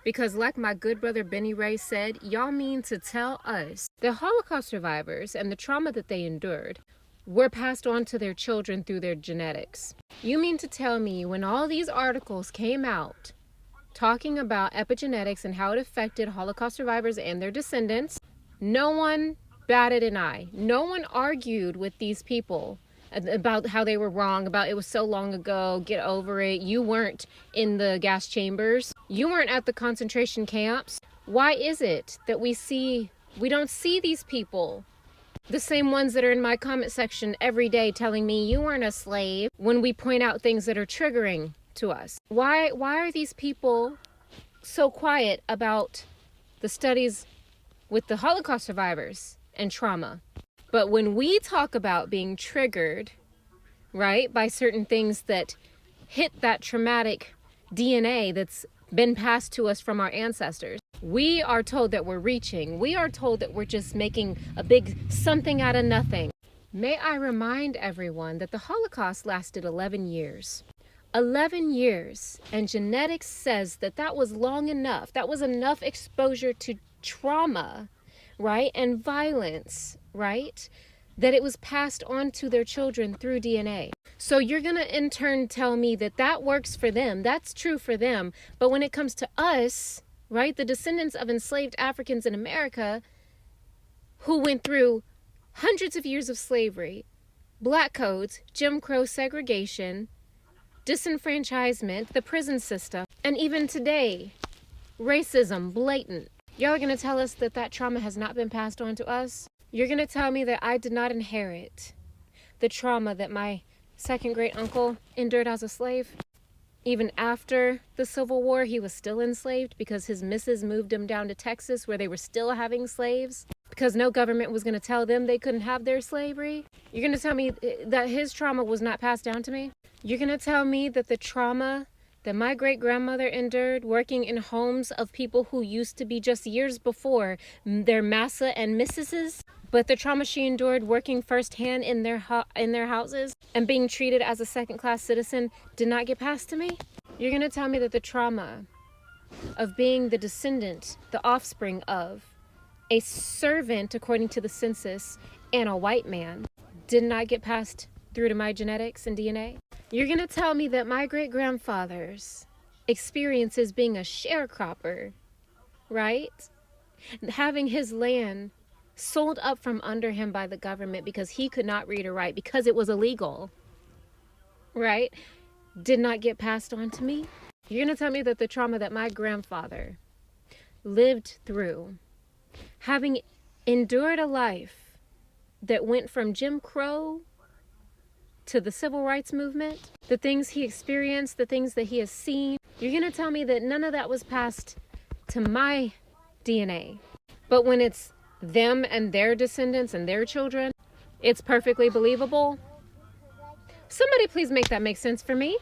Because like my good brother Benny Ray said, y'all mean to tell us the Holocaust survivors and the trauma that they endured were passed on to their children through their genetics. You mean to tell me when all these articles came out talking about epigenetics and how it affected Holocaust survivors and their descendants, no one batted an eye. No one argued with these people about how they were wrong, about it was so long ago, get over it. You weren't in the gas chambers. You weren't at the concentration camps. Why is it that we don't see these people, the same ones that are in my comment section every day telling me you weren't a slave, when we point out things that are triggering to us? Why are these people so quiet about the studies with the Holocaust survivors and trauma? But when we talk about being triggered, right, by certain things that hit that traumatic DNA that's been passed to us from our ancestors, we are told that we're reaching. We are told that we're just making a big something out of nothing. May I remind everyone that the Holocaust lasted 11 years. 11 years, and genetics says that that was long enough. That was enough exposure to trauma, right, and violence, right, that it was passed on to their children through DNA. So you're going to in turn tell me that that works for them. That's true for them. But when it comes to us, right, the descendants of enslaved Africans in America who went through hundreds of years of slavery, black codes, Jim Crow segregation, disenfranchisement, the prison system, and even today, racism, blatant. Y'all are going to tell us that that trauma has not been passed on to us? You're going to tell me that I did not inherit the trauma that my second great uncle endured as a slave? Even after the Civil War, he was still enslaved because his missus moved him down to Texas where they were still having slaves because no government was going to tell them they couldn't have their slavery? You're going to tell me that his trauma was not passed down to me? You're going to tell me that the trauma that my great-grandmother endured working in homes of people who used to be just years before their massa and missuses, but the trauma she endured working firsthand in their houses and being treated as a second-class citizen did not get passed to me? You're going to tell me that the trauma of being the descendant, the offspring of a servant, according to the census, and a white man did not get passed through to my genetics and DNA? You're going to tell me that my great-grandfather's experiences being a sharecropper, right? Having his land sold up from under him by the government because he could not read or write because it was illegal, right? Did not get passed on to me? You're going to tell me that the trauma that my grandfather lived through, having endured a life that went from Jim Crow to the civil rights movement, the things he experienced, the things that he has seen, you're going to tell me that none of that was passed to my DNA. But when it's them and their descendants and their children, it's perfectly believable? Somebody please make that make sense for me.